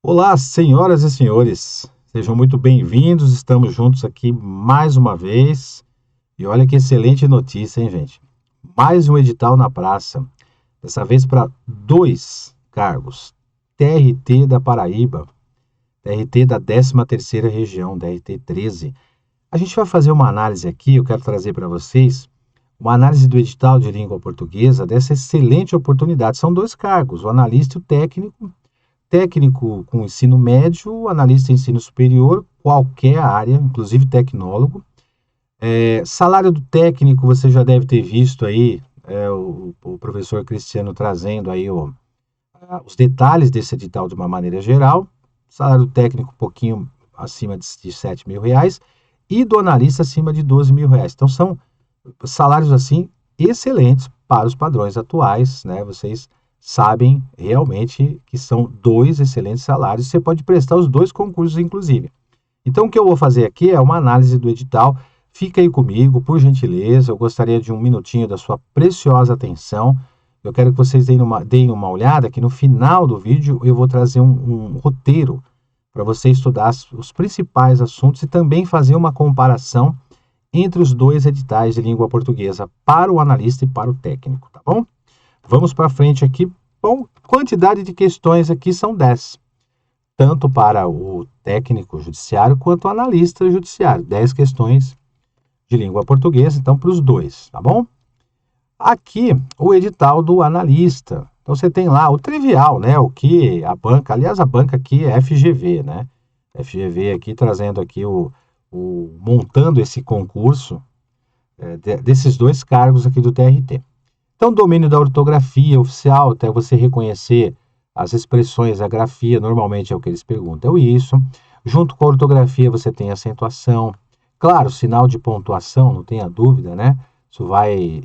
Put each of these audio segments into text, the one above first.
Olá, senhoras e senhores, sejam muito bem-vindos. Estamos juntos aqui mais uma vez. E olha que excelente notícia, hein, gente? Mais um edital na praça, dessa vez para dois cargos: TRT da Paraíba, TRT da 13ª região, TRT 13. A gente vai fazer uma análise aqui, eu quero trazer para vocês uma análise do edital de língua portuguesa dessa excelente oportunidade. São dois cargos, o analista e o técnico. Técnico com ensino médio, analista em ensino superior, qualquer área, inclusive tecnólogo. Salário do técnico, você já deve ter visto aí, o professor Cristiano trazendo aí os detalhes desse edital de uma maneira geral. Salário técnico um pouquinho acima de R$ 7.000 e do analista acima de R$ 12.000. Então são salários assim excelentes para os padrões atuais, né? Vocês sabem realmente que são dois excelentes salários. Você pode prestar os dois concursos, inclusive. Então, o que eu vou fazer aqui é uma análise do edital. Fica aí comigo, por gentileza. Eu gostaria de um minutinho da sua preciosa atenção. Eu quero que vocês deem uma olhada, que no final do vídeo eu vou trazer um roteiro para você estudar os principais assuntos e também fazer uma comparação entre os dois editais de língua portuguesa para o analista e para o técnico, tá bom? Vamos para frente aqui. Bom, quantidade de questões aqui são 10, tanto para o técnico judiciário quanto o analista judiciário. 10 questões de língua portuguesa, então, para os dois, tá bom? Aqui, o edital do analista. Então, você tem lá o trivial, né? O que a banca, aliás, a banca aqui é FGV, né? FGV aqui trazendo aqui montando esse concurso desses dois cargos aqui do TRT. Então, domínio da ortografia oficial, até você reconhecer as expressões, a grafia, normalmente é o que eles perguntam, isso. Junto com a ortografia, você tem acentuação. Claro, sinal de pontuação, não tenha dúvida, né?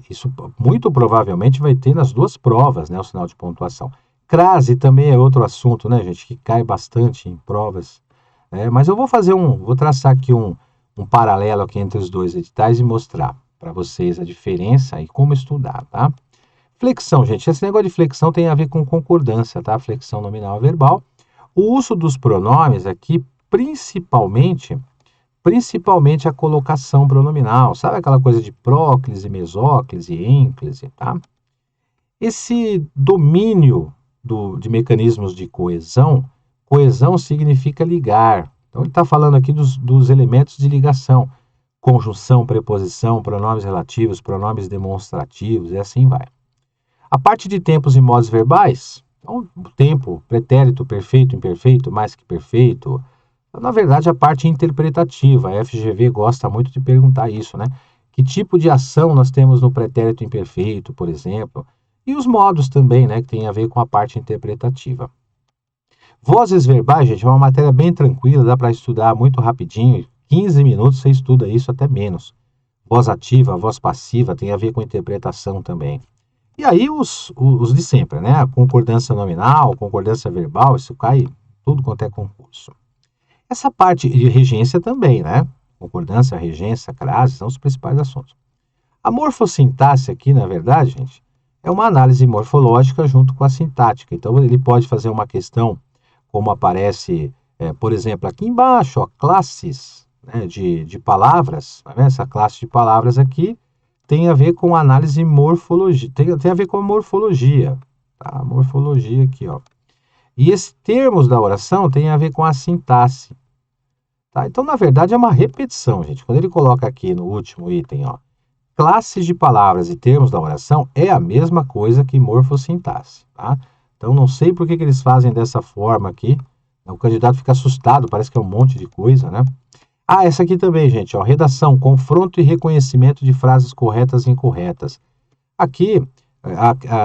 Isso muito provavelmente vai ter nas duas provas, né? O sinal de pontuação. Crase também é outro assunto, né, gente? Que cai bastante em provas. Mas eu vou traçar aqui um paralelo aqui entre os dois editais e mostrar para vocês a diferença e como estudar, tá? Flexão, gente. Esse negócio de flexão tem a ver com concordância, tá? Flexão nominal verbal. O uso dos pronomes aqui, principalmente a colocação pronominal. Sabe aquela coisa de próclise, mesóclise, ênclise, tá? Esse domínio de mecanismos de coesão significa ligar. Então, ele está falando aqui dos elementos de ligação. Conjunção, preposição, pronomes relativos, pronomes demonstrativos e assim vai. A parte de tempos e modos verbais, então, tempo, pretérito, perfeito, imperfeito, mais que perfeito. Na verdade, a parte interpretativa, a FGV gosta muito de perguntar isso, né? Que tipo de ação nós temos no pretérito imperfeito, por exemplo? E os modos também, né? Que tem a ver com a parte interpretativa. Vozes verbais, gente, é uma matéria bem tranquila, dá para estudar muito rapidinho. 15 minutos você estuda isso, até menos. Voz ativa, voz passiva, tem a ver com interpretação também. E aí os de sempre, né? A concordância nominal, concordância verbal, isso cai tudo quanto é concurso. Essa parte de regência também, né? Concordância, regência, crase, são os principais assuntos. A morfossintaxe aqui, na verdade, gente, é uma análise morfológica junto com a sintática. Então, ele pode fazer uma questão, como aparece, por exemplo, aqui embaixo, ó, classes, né, de palavras. Tá vendo? Essa classe de palavras aqui tem a ver com análise morfologia, tem a ver com a morfologia, tá? A morfologia aqui, ó. E esses termos da oração tem a ver com a sintaxe, tá? Então, na verdade, é uma repetição, gente. Quando ele coloca aqui no último item, ó, classes de palavras e termos da oração é a mesma coisa que morfossintaxe, tá? Então, não sei por que eles fazem dessa forma aqui. O candidato fica assustado, parece que é um monte de coisa, né? Ah, essa aqui também, gente, ó, redação, confronto e reconhecimento de frases corretas e incorretas. Aqui,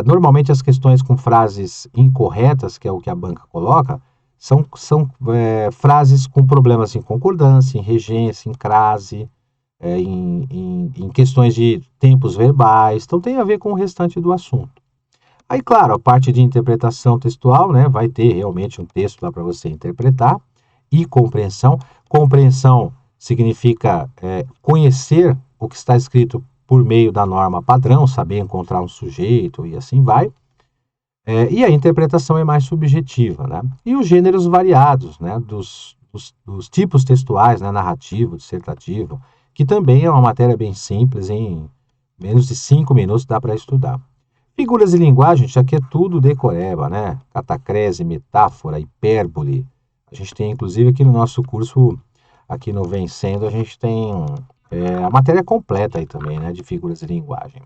normalmente as questões com frases incorretas, que é o que a banca coloca, são frases com problemas em concordância, em regência, em crase, em questões de tempos verbais. Então, tem a ver com o restante do assunto. Aí, claro, a parte de interpretação textual, né, vai ter realmente um texto lá para você interpretar. E compreensão. Compreensão significa conhecer o que está escrito por meio da norma padrão, saber encontrar um sujeito e assim vai. E a interpretação é mais subjetiva, né? E os gêneros variados, né? Dos tipos textuais, né? Narrativo, dissertativo, que também é uma matéria bem simples, em menos de 5 minutos dá para estudar. Figuras de linguagem, já que é tudo decoreba, né? Catacrese, metáfora, hipérbole. A gente tem, inclusive, aqui no nosso curso, aqui no Vencendo, a gente tem a matéria completa aí também, né? De figuras de linguagem.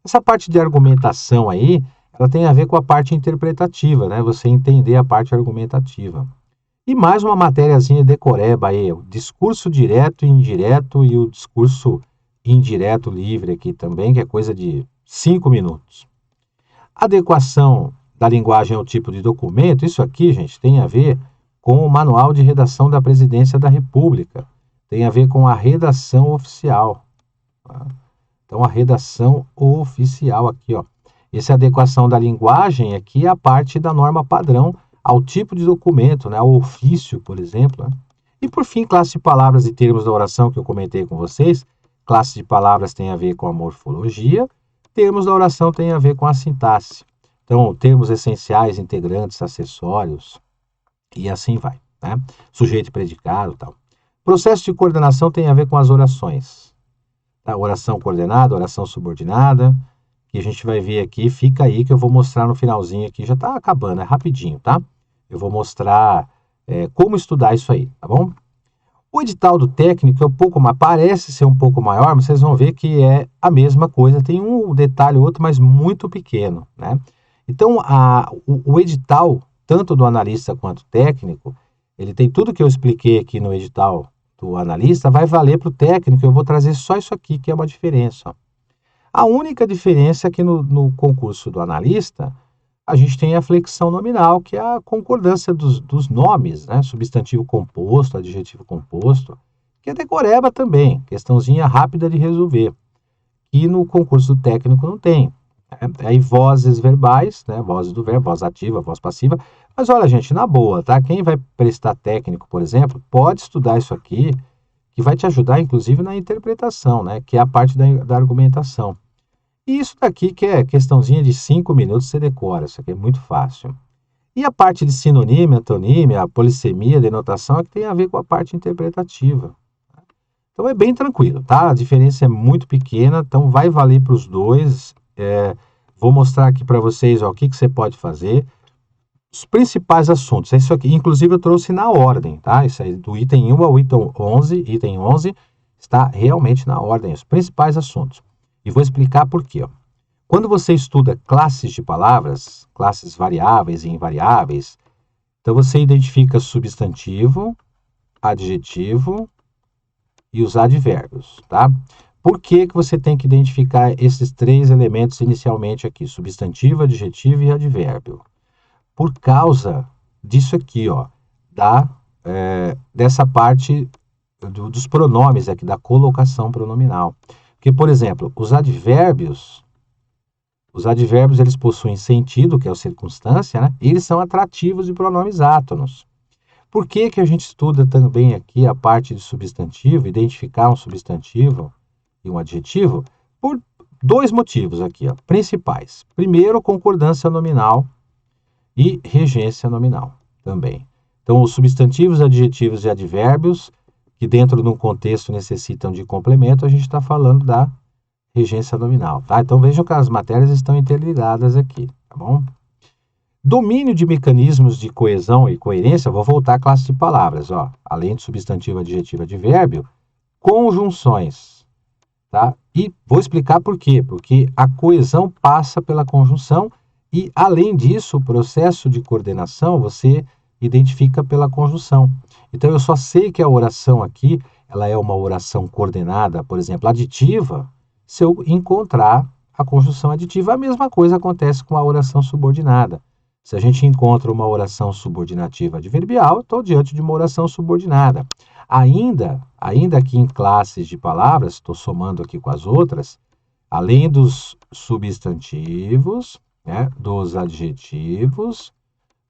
Essa parte de argumentação aí, ela tem a ver com a parte interpretativa, né? Você entender a parte argumentativa. E mais uma matériazinha decoreba aí, o discurso direto e indireto e o discurso indireto livre aqui também, que é coisa de 5 minutos. Adequação da linguagem ao tipo de documento, isso aqui, gente, tem a ver com o Manual de Redação da Presidência da República. Tem a ver com a redação oficial. Tá? Então, a redação oficial aqui, ó. Essa adequação da linguagem aqui é a parte da norma padrão ao tipo de documento, né? Ao ofício, por exemplo. Né? E, por fim, classe de palavras e termos da oração que eu comentei com vocês. Classe de palavras tem a ver com a morfologia, termos da oração tem a ver com a sintaxe. Então, termos essenciais, integrantes, acessórios, e assim vai. Né? Sujeito e predicado e tal. Processo de coordenação tem a ver com as orações. Tá? Oração coordenada, oração subordinada, que a gente vai ver aqui, fica aí que eu vou mostrar no finalzinho aqui, já está acabando, é rapidinho, tá? Eu vou mostrar como estudar isso aí, tá bom? O edital do técnico é um pouco mais, parece ser um pouco maior, mas vocês vão ver que é a mesma coisa, tem um detalhe ou outro, mas muito pequeno, né? Então, o edital, tanto do analista quanto técnico, ele tem tudo que eu expliquei aqui no edital do analista, vai valer para o técnico, eu vou trazer só isso aqui, que é uma diferença. Ó. A única diferença é que no concurso do analista, a gente tem a flexão nominal, que é a concordância dos nomes, né? Substantivo composto, adjetivo composto, que é decoreba também, questãozinha rápida de resolver, e no concurso técnico não tem. Aí vozes verbais, né? Vozes do verbo, voz ativa, voz passiva. Mas olha, gente, na boa, tá? Quem vai prestar técnico, por exemplo, pode estudar isso aqui, que vai te ajudar, inclusive, na interpretação, né? Que é a parte da argumentação. E isso daqui que é questãozinha de 5 minutos, você decora, isso aqui é muito fácil. E a parte de sinonímia, antonímia, polissemia, denotação, é que tem a ver com a parte interpretativa. Então é bem tranquilo, tá? A diferença é muito pequena, então vai valer para os dois. Vou mostrar aqui para vocês ó, o que você pode fazer. Os principais assuntos, isso aqui, inclusive eu trouxe na ordem, tá? Isso aí, do item 1 ao item 11, está realmente na ordem, os principais assuntos. E vou explicar por quê. Ó. Quando você estuda classes de palavras, classes variáveis e invariáveis, então você identifica substantivo, adjetivo e os advérbios, tá? Por que você tem que identificar esses 3 elementos inicialmente aqui, substantivo, adjetivo e advérbio? Por causa disso aqui, ó, dessa parte dos pronomes aqui, da colocação pronominal. Porque, por exemplo, os advérbios eles possuem sentido, que é a circunstância, né? E eles são atrativos de pronomes átonos. Por que a gente estuda também aqui a parte de substantivo, identificar um substantivo e um adjetivo? Por 2 motivos aqui, ó, principais. Primeiro, concordância nominal e regência nominal também. Então, os substantivos, adjetivos e advérbios, que dentro de um contexto necessitam de complemento, a gente está falando da regência nominal, tá? Então, vejam que as matérias estão interligadas aqui, tá bom? Domínio de mecanismos de coesão e coerência, vou voltar à classe de palavras, ó. Além de substantivo, adjetivo, advérbio, conjunções, tá? E vou explicar por quê. Porque a coesão passa pela conjunção e, além disso, o processo de coordenação você identifica pela conjunção. Então, eu só sei que a oração aqui, ela é uma oração coordenada, por exemplo, aditiva, se eu encontrar a conjunção aditiva. A mesma coisa acontece com a oração subordinada. Se a gente encontra uma oração subordinativa adverbial, estou diante de uma oração subordinada. Ainda aqui em classes de palavras, estou somando aqui com as outras, além dos substantivos, né, dos adjetivos,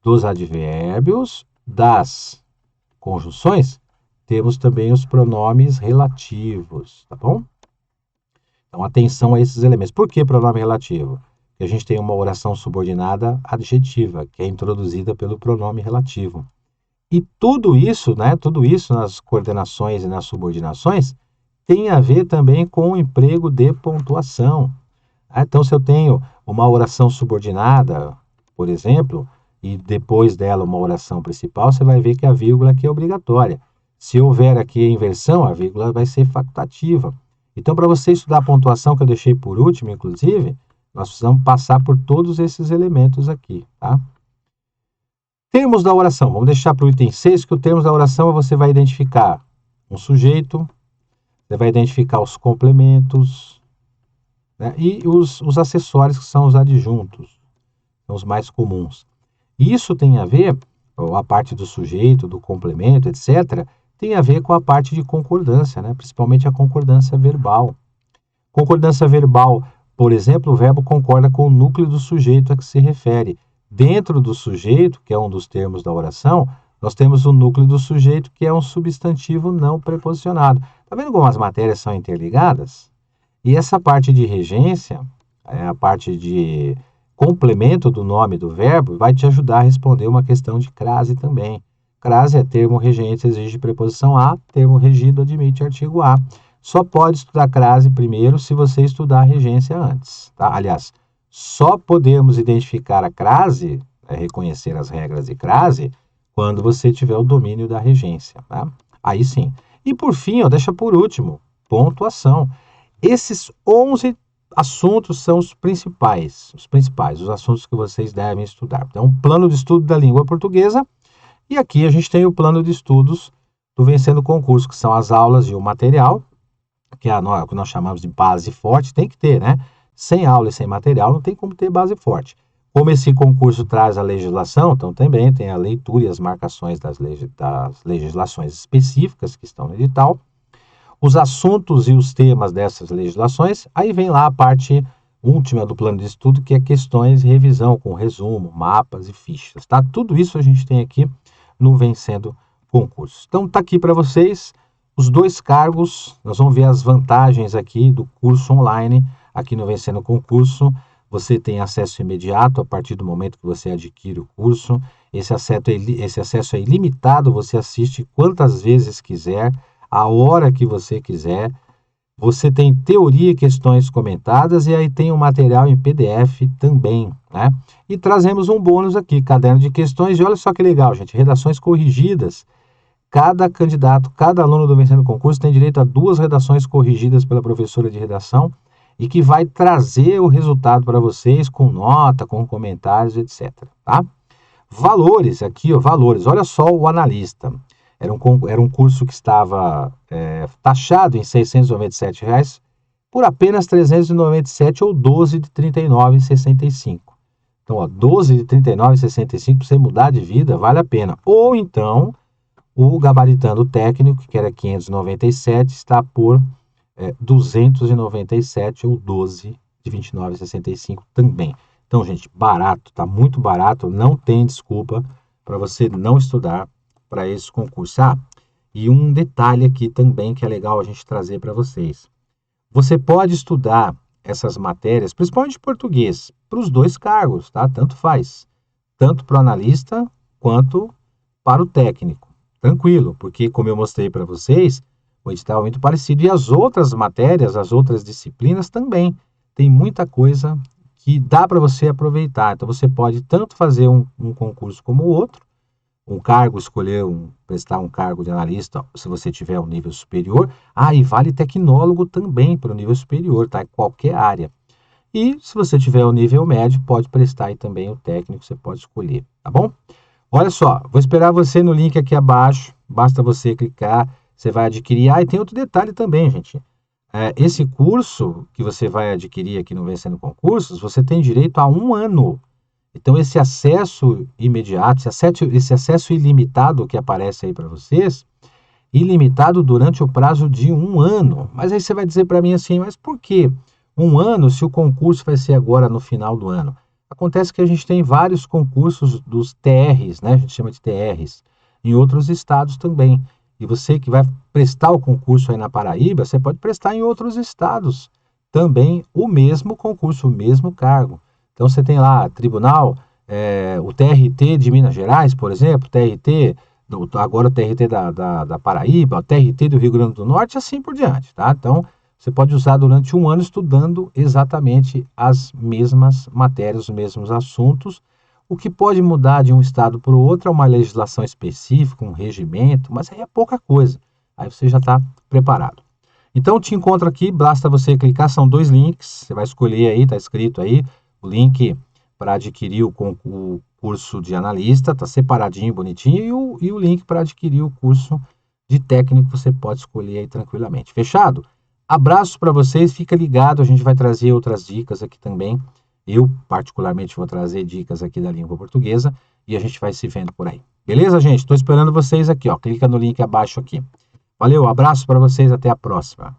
dos advérbios, das conjunções, temos também os pronomes relativos, tá bom? Então, atenção a esses elementos. Por que pronome relativo? que a gente tem uma oração subordinada adjetiva, que é introduzida pelo pronome relativo. E tudo isso, né, tudo isso nas coordenações e nas subordinações, tem a ver também com o emprego de pontuação. Então, se eu tenho uma oração subordinada, por exemplo, e depois dela uma oração principal, você vai ver que a vírgula aqui é obrigatória. Se houver aqui a inversão, a vírgula vai ser facultativa. Então, para você estudar a pontuação, que eu deixei por último, inclusive, nós precisamos passar por todos esses elementos aqui, tá? Termos da oração. Vamos deixar para o item 6, que o termos da oração você vai identificar um sujeito, você vai identificar os complementos, né, e os acessórios, que são os adjuntos, são os mais comuns. E isso tem a ver, a parte do sujeito, do complemento, etc., tem a ver com a parte de concordância, né, principalmente a concordância verbal. Concordância verbal, por exemplo, o verbo concorda com o núcleo do sujeito a que se refere. Dentro do sujeito, que é um dos termos da oração, nós temos o núcleo do sujeito, que é um substantivo não preposicionado. Está vendo como as matérias são interligadas? E essa parte de regência, a parte de complemento do nome do verbo, vai te ajudar a responder uma questão de crase também. Crase é termo regente, exige preposição a, termo regido admite artigo a. Só pode estudar crase primeiro se você estudar a regência antes, tá? Aliás, só podemos identificar a crase, reconhecer as regras de crase, quando você tiver o domínio da regência, tá? Aí sim. E por fim, deixa por último, pontuação. Esses 11 assuntos são os principais, os assuntos que vocês devem estudar. Então, plano de estudo da língua portuguesa, e aqui a gente tem o plano de estudos do Vencendo o Concurso, que são as aulas e o material, que é o que nós chamamos de base forte, tem que ter, né? Sem aula e sem material não tem como ter base forte. Como esse concurso traz a legislação, então também tem a leitura e as marcações das legislações específicas que estão no edital, os assuntos e os temas dessas legislações, aí vem lá a parte última do plano de estudo, que é questões de revisão, com resumo, mapas e fichas, tá? Tudo isso a gente tem aqui no Vencendo Concurso. Então tá aqui para vocês os 2 cargos, nós vamos ver as vantagens aqui do curso online, aqui no Vencendo Concurso. Você tem acesso imediato a partir do momento que você adquire o curso, esse acesso é ilimitado, você assiste quantas vezes quiser, a hora que você quiser. Você tem teoria e questões comentadas, e aí tem o material em PDF também, né? E trazemos um bônus aqui, caderno de questões, e olha só que legal, gente, redações corrigidas. Cada candidato, cada aluno do Vencendo Concurso tem direito a 2 redações corrigidas pela professora de redação, e que vai trazer o resultado para vocês com nota, com comentários, etc, tá? Valores, aqui, valores, olha só o analista. Era um curso que estava taxado em R$ 697 por apenas R$ 397 ou 12 de R$ 39,65. Então, 12 de R$ 39,65 para você mudar de vida, vale a pena. Ou então, o gabaritando técnico, que era 597, está por 297 ou 12 de R$ 29,65 também. Então, gente, barato, tá muito barato, não tem desculpa para você não estudar para esse concurso. E um detalhe aqui também que é legal a gente trazer para vocês. Você pode estudar essas matérias, principalmente português, para os 2 cargos, tá? Tanto faz. Tanto para o analista quanto para o técnico. Tranquilo, porque como eu mostrei para vocês, o edital é muito parecido. E as outras matérias, as outras disciplinas também. Tem muita coisa que dá para você aproveitar. Então você pode tanto fazer um concurso como o outro, um cargo, prestar um cargo de analista, se você tiver um nível superior. E vale tecnólogo também para o nível superior, tá? Em qualquer área. E se você tiver o nível médio, pode prestar aí também o técnico, você pode escolher, tá bom? Olha só, vou esperar você no link aqui abaixo, basta você clicar, você vai adquirir. E tem outro detalhe também, gente. Esse curso que você vai adquirir aqui no Vencendo Concursos, você tem direito a 1 ano. Então, esse acesso imediato, esse acesso ilimitado que aparece aí para vocês, ilimitado durante o prazo de 1 ano. Mas aí você vai dizer para mim assim, mas por que 1 ano se o concurso vai ser agora no final do ano? Acontece que a gente tem vários concursos dos TRs, né? A gente chama de TRs, em outros estados também. E você que vai prestar o concurso aí na Paraíba, você pode prestar em outros estados também o mesmo concurso, o mesmo cargo. Então você tem lá tribunal, o TRT de Minas Gerais, por exemplo, TRT, agora o TRT da Paraíba, o TRT do Rio Grande do Norte e assim por diante, tá? Então você pode usar durante um ano estudando exatamente as mesmas matérias, os mesmos assuntos. O que pode mudar de um estado para o outro é uma legislação específica, um regimento, mas aí é pouca coisa. Aí você já está preparado. Então te encontro aqui, basta você clicar, são 2 links, você vai escolher aí, está escrito aí, o link para adquirir o curso de analista, está separadinho, bonitinho, e o link para adquirir o curso de técnico, você pode escolher aí tranquilamente. Fechado? Abraços para vocês, fica ligado, a gente vai trazer outras dicas aqui também. Eu, particularmente, vou trazer dicas aqui da língua portuguesa e a gente vai se vendo por aí. Beleza, gente? Estou esperando vocês aqui, ó. Clica no link abaixo aqui. Valeu, abraço para vocês, até a próxima.